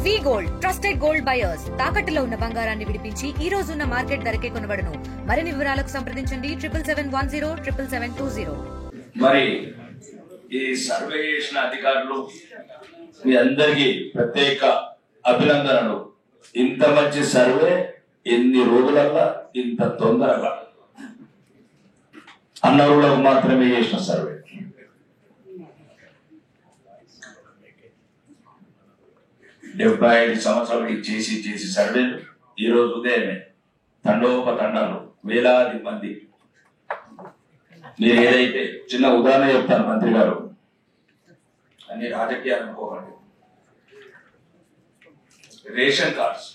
వి gold trusted gold buyers తాకట్టులో ఉన్న బంగారాన్ని విడిపించి ఈ రోజు ఉన్న మార్కెట్ ధరకే కొనబడును. మరిన్ని వివరాలకు సంప్రదించండి 77107720. మరి ఈ సర్వే చేసిన అధికారులు మీ అందరికీ ప్రత్యేక అభినందనలు. ఇంత మంచి సర్వే ఎన్ని రోజులల్లా ఇంత తొందరగా అన్నరులకు మాత్రమే చేసిన సర్వే. డెబ్బై 75 సంవత్సరాలకి చేసి సర్వేలు ఈ రోజు ఉదయమే తండోపతండాలు వేలాది మంది. మీరు ఏదైతే చిన్న ఉదాహరణ చెప్తాను మంత్రి గారు, అన్ని రాజకీయాలు అనుకోకండి. రేషన్ కార్డ్స్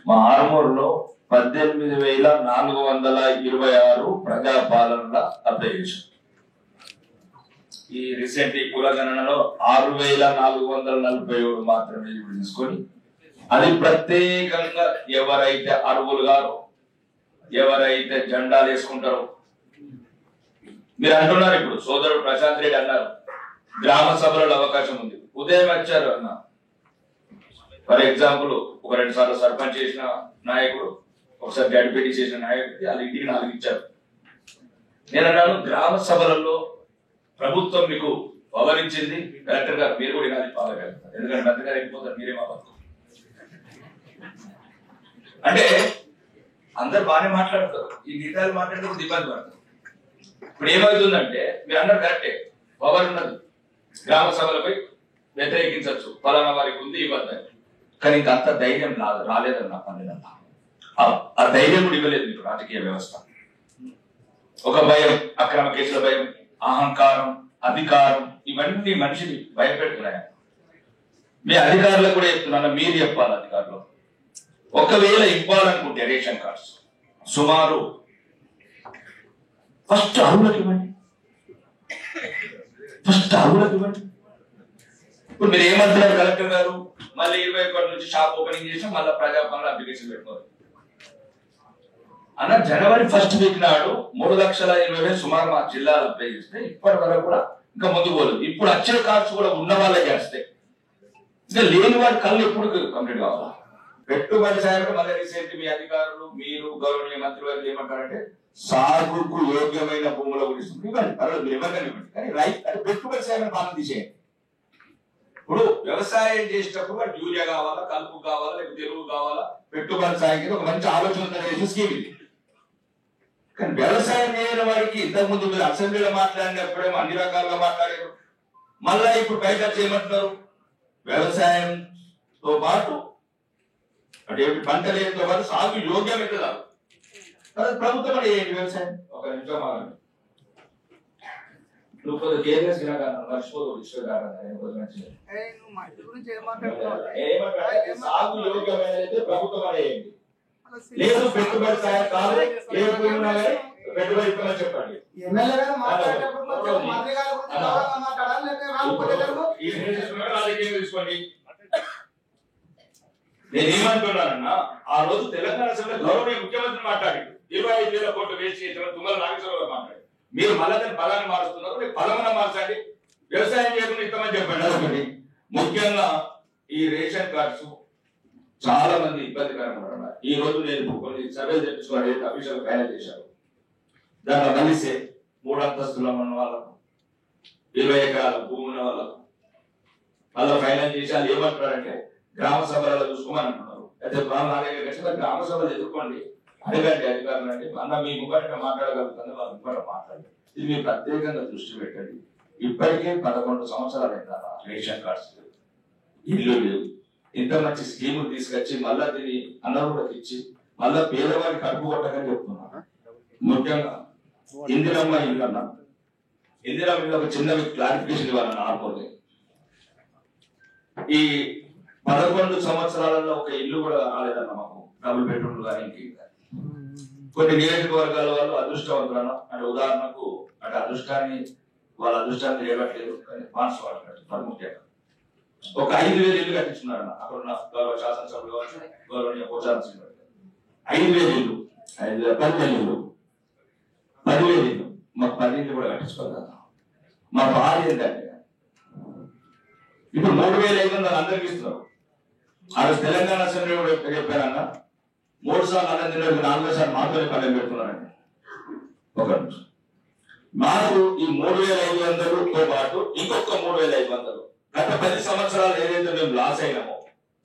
మా ఆర్మూరులో 18,426 ప్రజాపాలనల అప్లై చేశారు. ఈ రీసెంట్ కులగణనలో 6,447 మాత్రమే తీసుకొని, అది ప్రత్యేకంగా ఎవరైతే అర్హులు గారో, ఎవరైతే జెండాలు వేసుకుంటారో. మీరు అంటున్నారు ఇప్పుడు సోదరుడు ప్రశాంత్ రెడ్డి అన్నారు గ్రామ సభలలో అవకాశం ఉంది. ఉదయం వచ్చారు అన్న, ఫర్ ఎగ్జాంపుల్ ఒక 2 సార్లు సర్పంచ్ చేసిన నాయకుడు, ఒకసారి జడ్పీటీ చేసిన నాయకుడికి వాళ్ళ ఇంటికి 4 ఇచ్చారు. నేను అన్నాను గ్రామ సభలలో ప్రభుత్వం మీకు వివరించింది, కలెక్టర్ గారు మీరు కూడా వినాలి పాలగారు, ఎందుకంటే మంత్రి గారు అయిపోతారు మీరే మా బతుకు అంటే అందరు బాగానే మాట్లాడతారు, ఈ గీతాలు మాట్లాడితే ఇబ్బంది పడతారు. ఇప్పుడు ఏమవుతుందంటే మీరు అన్నారు కరెక్టే, పవర్ ఉన్నది, గ్రామ సభలపై వ్యతిరేకించవచ్చు, ఫలానా వారికి ఉంది ఇవ్వద్దని. కానీ ఇంకా అంత ధైర్యం రాలేదన్న పన్నెండల్లా. ఆ ధైర్యం కూడా ఇవ్వలేదు మీకు రాజకీయ వ్యవస్థ. ఒక భయం, అక్రమ కేసుల భయం, అహంకారం, అధికారం, ఇవన్నీ మనిషిని భయపెడుతున్నాయి. మీ అధికారులకు కూడా చెప్తున్నాను, మీరు చెప్పాలి అధికారులు. ఒకవేళ ఇవ్వాలనుకుంటే రేషన్ కార్డ్స్ సుమారు ఫస్ట్ అర్హులకు ఇవ్వండి. ఇప్పుడు మీరు ఏమంటున్నారు కలెక్టర్ గారు, మళ్ళీ 21 నుంచి షాప్ ఓపెనింగ్ చేసి మళ్ళీ ప్రజాపాలన అప్లికేషన్ పెట్టుకోవాలి అన్న. జనవరి 1st వీక్ నాడు 3,20,000 సుమారు మా జిల్లాలో అప్లై చేస్తే ఇప్పటి వరకు కూడా ఇంకా ముందుకు పోలేదు. ఇప్పుడు వచ్చే కార్డ్స్ కూడా ఉన్న వాళ్ళే చేస్తే, ఇంకా లేని వారి కళ్ళు ఎప్పుడు కంప్లీట్ కావాలా? పెట్టుబడి సాయం మళ్ళీ రీసెంట్ మీ అధికారులు మీరు గౌరవనీయ మంత్రి వారు ఏమంటారంటే సాగుకు యోగ్యమైన భూముల గురించి ఇవ్వండి, పర్వాలేదు మీరు ఎవరికైనా ఇవ్వండి, కానీ రైట్ అంటే పెట్టుబడి సాయం పాలన తీసేయండి. ఇప్పుడు వ్యవసాయం చేసేటప్పుడు వాటి యూరియా కావాలా, కలుపు కావాలా, లేకపోతే ఎరువు కావాలా, పెట్టుబడి సాయం కింద ఒక మంచి ఆలోచన చేసే స్కీమ్ ఇది. కానీ వ్యవసాయం చేయని వాడికి ఇంతకుముందు మీరు అసెంబ్లీలో మాట్లాడినప్పుడేమో అన్ని రకాలుగా మాట్లాడారు, మళ్ళా ఇప్పుడు బయట చేయమంటున్నారు. వ్యవసాయంతో పాటు అంటే పంట లేనితో పాటు సాగు యోగ్యమైతే కాదు, ప్రభుత్వం అంటే ఏంటి వ్యవసాయం? ఒక నిమిషం ఆగండి. నువ్వు కొద్దిగా కేర్లెస్ మర్చిపోదు సాగు యోగ్యమైనది ప్రభుత్వం అనేది లేదు. పెట్టుబడి సాయం కాదు, ఏ పెట్టుబడి ఇవ్వమని చెప్పండి. తీసుకోండి. నేనేమంటున్నానన్నా, ఆ రోజు తెలంగాణ అసెంబ్లీ గౌరవనీయ ముఖ్యమంత్రి మాట్లాడి 25,000 కోట్లు వేస్ట్ చేసిన తుమ్మల నాగేశ్వరరావు మాట్లాడి, మీరు మళ్ళీ దాన్ని పదాన్ని మారుస్తున్నారు, మీరు పదమన మార్చండి, వ్యవసాయం చేయకుండా ఇస్తామని చెప్పండి. అదొకటి. ముఖ్యంగా ఈ రేషన్ కార్డ్స్ చాలా మంది ఇబ్బందికరంగా ఉన్నారు. ఈ రోజు నేను కొన్ని సర్వేలు తెప్పించుకోవాలి, అఫీషియల్ ఫైనల్ చేశారు. దాంట్లో కలిసే 3 అంతస్తుల ఉన్న వాళ్ళకు, 20 ఎకరాల భూమి ఉన్న వాళ్ళకు వాళ్ళ ఫైనల్ చేసి వాళ్ళు ఏమంటారంటే గ్రామ సభలలో చూసుకోమని అంటున్నారు. అయితే గ్రామ సభలు ఎదుర్కోండి, అడగండి అధికారులు అంటే అన్న మీ ముఖంగా మాట్లాడగలుగుతుంది, వాళ్ళ ముఖంగా మాట్లాడండి. ఇది మీరు ప్రత్యేకంగా దృష్టి పెట్టండి. ఇప్పటికే 11 సంవత్సరాలు అయినా రేషన్ కార్డ్స్ లేవు, ఇల్లు లేవు. ఇంత మంచి స్కీములు తీసుకొచ్చి మళ్ళా దీన్ని అన్నరులకు ఇచ్చి మళ్ళా పేదవాడిని కడుపు కొట్టకని చెప్తున్నారు. ముఖ్యంగా ఇందిరమ్మ ఇల్లు అన్నా, ఇందిరమ్మ ఇల్లు ఒక చిన్న క్లారిఫికేషన్ ఇవ్వాలన్న ఆర్పోతే. ఈ 11 సంవత్సరాలలో ఒక ఇల్లు కూడా రాలేదన్న మాకు, డబుల్ బెడ్రూమ్లు కానీ ఇంకేం. కొన్ని నియోజకవర్గాల వాళ్ళు అదృష్టవంతులను అంటే ఉదాహరణకు అంటే వాళ్ళ అదృష్టాన్ని లేవట్లేదు, కానీ మార్క్స్ వాడుతున్నారు. ముఖ్యంగా ఒక 5,000 ఇల్లు కట్టించుకున్నారన్న అక్కడ ఉన్న గౌరవ శాసనసభ్యులు కావచ్చు, గౌరవనీయ పోచారం 5,000 ఇల్లు, 10,000 ఇల్లు, 10,000 ఇల్లు. మాకు 10 ఇల్లు కూడా కట్టించుకోవాలి. మా బాధ ఏంటంటే ఇప్పుడు 3,500 అందరికి ఇస్తున్నారు, ఆ రోజు తెలంగాణ అసెంబ్లీ కూడా చెప్పారన్న 3 సార్లు అనంతరం 4వ సారి మాత్రమే పల్లెం పెడుతున్నారండి. ఒక నిమిషం, మాకు ఈ 3,500తో పాటు ఇంకొక 3,500 గత 10 సంవత్సరాలు ఏదైతే మేము లాస్ అయినామో,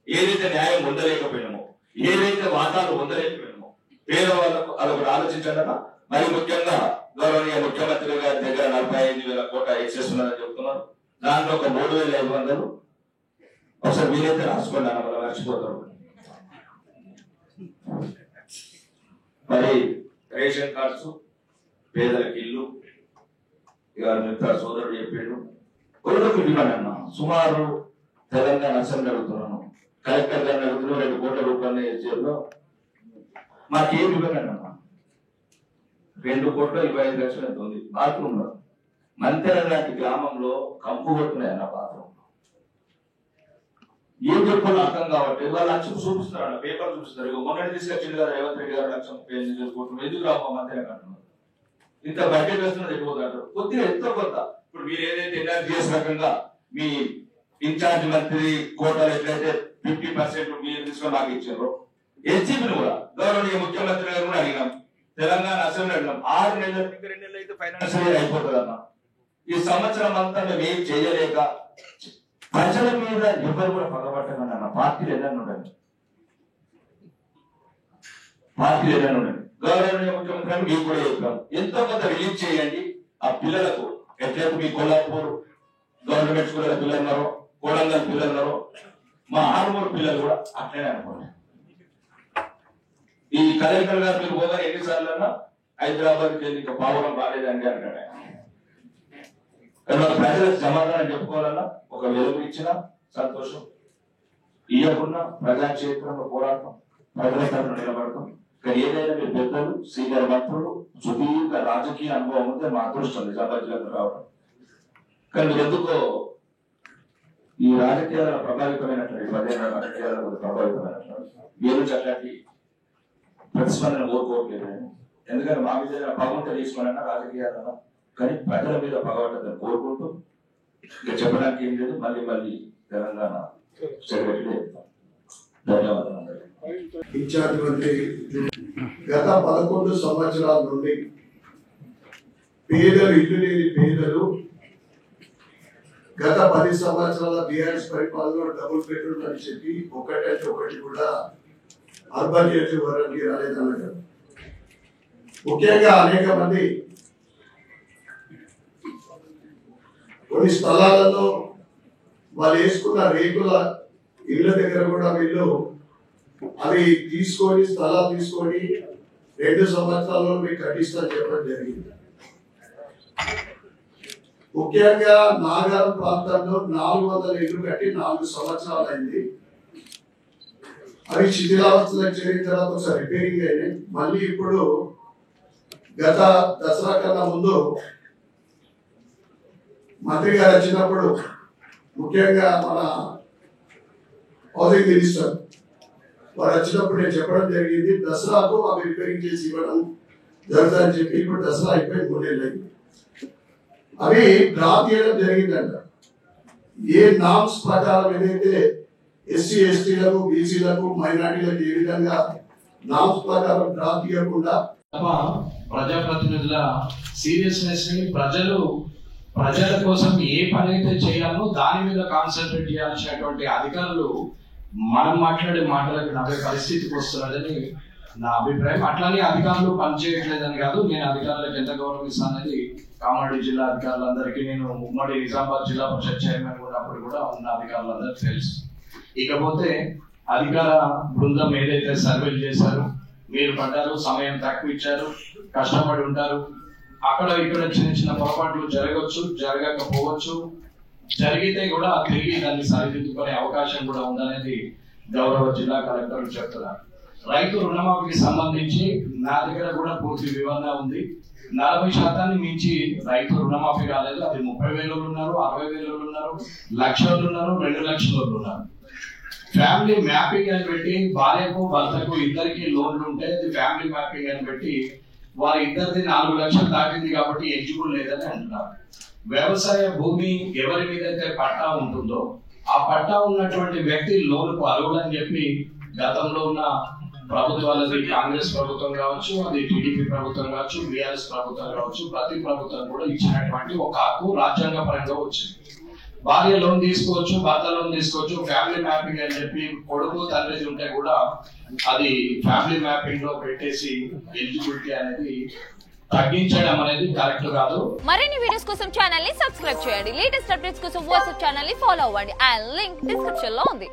ఏదైతే న్యాయం పొందలేకపోయినామో, ఏదైతే వాటాలు పొందలేకపోయినామో పేదవాళ్ళకు అదొకటి ఆలోచించండి. మరి ముఖ్యంగా గౌరవనీయ ముఖ్యమంత్రి గారి దగ్గర 45,000 కోట్ల ఎక్సెస్ ఉన్నదని చెప్తున్నారు. దాంట్లో ఒక 3,500 ఒకసారి వీలైతే రాసుకోండి అన్న, మనం మర్చిపోతారు. మరి రేషన్ కార్డ్స్, పేదలకు ఇల్లు, ఇక మిగతా సోదరుడు చెప్పాడు ఒకరికి ఇవ్వండి అన్న. సుమారు తెలంగాణ అసెంబ్లీ అడుగుతున్నాను, కలెక్టర్ గారిని అడుగుతున్నాను, 2 కోట్ల రూపాయలు చేతిలో మాకేమి ఇవ్వండి అన్న. 2,25,00,000 ఎంత ఉంది బాత్రూమ్ లో. మంతెన లాంటి గ్రామంలో కంపు కొట్టున్నాయన్న బాత్రూమ్. ఏం చెప్పాలో అర్థం కాబట్టి వాళ్ళు లక్ష్యం చూపిస్తున్నారు, పేపర్ చూపిస్తారు. ఇక మొన్నటి తీసుకొచ్చింది కదా రేవంత్ రెడ్డి గారు 1,35,000 కోట్లు ఎందుకు రావు మంతెన కంటున్నారు. ఇంత బడ్జెట్ వేస్తున్నది ఎక్కువ కొద్దిగా ఎంతో కొంత. ఇప్పుడు మీరు ఏదైతే ఎన్ఆర్జీఎస్ రకంగా మీ ఇన్ఛార్జ్ మంత్రి కోటాలు ఎట్లయితే 50% మీరు తీసుకొని మాకు ఇచ్చారో, ఎస్జీపీని కూడా గౌరవనీయ ముఖ్యమంత్రి గారు కూడా అడిగాం, తెలంగాణ అసెంబ్లీ అడిగాం. 6 నెలలు 2 నెలలు అయితే ఫైనాన్షియల్ ఇయర్ అయిపోతుంది అన్న. ఈ సంవత్సరం అంతా మేము ఏం చేయలేక ప్రజల మీద ఎవరు కూడా పగబట్టమని అన్న. పార్టీలు ఏదైనా ఉండండి, పార్టీలు ఏదైనా ఉండండి. గౌరవనీయ ముఖ్యమంత్రి గారు మీకు కూడా చెప్పాం, ఎంతో కొంత రిలీజ్ చేయండి. ఆ పిల్లలకు ఎట్లయితే మీ కొల్లాపూర్ గవర్నమెంట్ స్కూల్ పిల్లలు ఉన్నారో, కోడంగల్ పిల్లలు ఉన్నారో, మా ఆరుమూరు పిల్లలు కూడా అట్లనే అనుకోండి. ఈ కలెక్టర్ గారు మీరు పోగా ఎన్నిసార్లు అన్నా హైదరాబాద్కి వెళ్ళి ఇంకా పావురం రాలేదండి అంటాడు. ప్రజలకు సమాధానం చెప్పుకోవాలన్నా ఒక వెలుగు ఇచ్చిన సంతోషం, ఇవ్వకుండా ప్రజాక్షేత్రంలో పోరాటం, ప్రజల తరఫున నిలబడతాం. కానీ ఏదైనా మీరు పెద్దలు, సీనియర్ మంత్రులు, సుదీర్ఘ రాజకీయ అనుభవం ఉంటే మా అదృష్టం నిజామాబాద్ జిల్లాకు రావడం. కానీ మీరు ఎందుకో ఈ రాజకీయాల ప్రభావితమైనటువంటి 10 రాజకీయాల ప్రభావితమైనటువంటి మీరు అట్లాంటి ప్రతిస్పందన కోరుకోవట్లేదు. ఎందుకంటే మా మీద పగంట తీసుకోవాలన్నా రాజకీయాలన్నా, కానీ ప్రజల మీద పగబట్టదని కోరుకుంటూ ఇక చెప్పడానికి ఏం లేదు. మళ్ళీ తెలంగాణ సెక్రటరీ చెప్తాం. ధన్యవాదాలు. ఇన్ఛార్జ్ మంత్రి గత 11 సంవత్సరాల నుండి పేదలు, ఇల్లు లేని పేదలు, గత 10 సంవత్సరాల బీఆర్ఎస్ పరిపాలనలో డబుల్ బెడ్రూమ్ అని చెప్పి ఒకటంటే ఒకటి కూడా అర్బన్ నియోజకవర్గానికి రాలేదన్నారు. ముఖ్యంగా అనేక మంది కొన్ని స్థలాలలో వాళ్ళు వేసుకున్న రేకుల ఇళ్ళ దగ్గర కూడా వీళ్ళు అవి తీసుకొని స్థలాలు తీసుకొని 2 సంవత్సరాల్లో మీకు కట్టిస్తారని చెప్పడం జరిగింది. ముఖ్యంగా నాగారం ప్రాంతంలో 400 ఇళ్ళు కట్టి 4 సంవత్సరాలు అయింది. అవి శిథిలావస్థలకు చేరిన తర్వాత ఒకసారి రిపేరింగ్ అయినాయి. మళ్ళీ ఇప్పుడు గత దసరా కన్నా ముందు మంత్రి గారు వచ్చినప్పుడు ముఖ్యంగా మన హౌసింగ్ మినిస్టర్ వారు వచ్చినప్పుడు నేను చెప్పడం జరిగింది, దసరాకు అవి రిపేరింగ్ చేసి ఇవ్వడం జరుగుతుందని చెప్పి. ఇప్పుడు దసరా అయిపోయి 3 నెలలు అయింది. అవి డ్రాప్ చేయడం జరిగిందంట. ఏ నామ్స్ ప్రకారం ఏదైతే ఎస్సీ ఎస్టీలకు, బీసీలకు, మైనార్టీలకు ఏ విధంగా నామ్స్ ప్రకారం డ్రాప్ చేయకుండా ప్రజాప్రతినిధుల సీరియస్నెస్ ని ప్రజల కోసం ఏ పని అయితే చేయాలో దాని మీద కాన్సన్ట్రేట్ చేయాల్సినటువంటి అధికారులు మనం మాట్లాడే మాటలకు నవ్వే పరిస్థితికి వస్తున్నదని నా అభిప్రాయం. అట్లానే అధికారులు పనిచేయట్లేదని కాదు, నేను అధికారులకు ఎంత గౌరవిస్తానని కామారెడ్డి జిల్లా అధికారులందరికీ, నేను ఉమ్మడి నిజామాబాద్ జిల్లా పరిషత్ చైర్మన్ ఉన్నప్పుడు కూడా ఉన్న అధికారులందరికీ తెలుసు. ఇకపోతే అధికార బృందం ఏదైతే సర్వేలు చేశారో, మీరు పడ్డారు, సమయం తక్కువ ఇచ్చారు, కష్టపడి ఉంటారు, అక్కడ ఇక్కడ చిన్న పొరపాట్లు జరగవచ్చు, జరగకపోవచ్చు, జరిగితే కూడా తిరిగి దాన్ని సరిదిద్దుకునే అవకాశం కూడా ఉందనేది గౌరవ జిల్లా కలెక్టర్లు చెప్తున్నారు. రైతు రుణమాఫీకి సంబంధించి నా దగ్గర కూడా పూర్తి వివరణ ఉంది. 40% మించి రైతు రుణమాఫీ కాలేదు. అది 30,000 ఉన్నారు, 60,000 ఉన్నారు, 1,00,000 ఉన్నారు, 2,00,000 ఉన్నారు. ఫ్యామిలీ మ్యాపింగ్ అని పెట్టి భార్యకు భర్తకు ఇద్దరికి లోన్లు ఉంటే అది ఫ్యామిలీ మ్యాపింగ్ అని పెట్టి వారి ఇద్దరిది 4 లక్షలు దాటింది కాబట్టి ఎలిజిబుల్ లేదని అంటున్నారు. వ్యవసాయ భూమి ఎవరి మీద అయితే పట్టా ఉంటుందో ఆ పట్టా ఉన్నటువంటి వ్యక్తి లోనుకు అర్హుడని చెప్పి గతంలో ఉన్న ప్రభుత్వాలది కాంగ్రెస్ ప్రభుత్వం కావచ్చు, అది టీడీపీ ప్రభుత్వం కావచ్చు, బీఆర్ఎస్ ప్రభుత్వం కావచ్చు, ప్రతి ప్రభుత్వం కూడా ఇచ్చినటువంటి ఒక హక్కు రాజ్యాంగ పరంగా వచ్చింది. భార్య లోన్ తీసుకోవచ్చు, భర్త లోన్ తీసుకోవచ్చు, ఫ్యామిలీ మ్యాపింగ్ అని చెప్పి కొడుకు తండ్రి ఉంటే కూడా అది ఫ్యామిలీ మ్యాపింగ్ లో పెట్టేసి ఎలిజిబిలిటీ అనేది తగ్గించడం అనేది కరెక్ట్ కాదు. మరిన్ని వీడియోస్ కోసం ఛానల్ ని సబ్స్క్రైబ్ చేయండి. లేటెస్ట్ అప్డేట్స్ కోసం వాట్సాప్ ఛానల్ ని ఫాలో అవ్వండి. ఆ లింక్ డిస్క్రిప్షన్ లో ఉంది.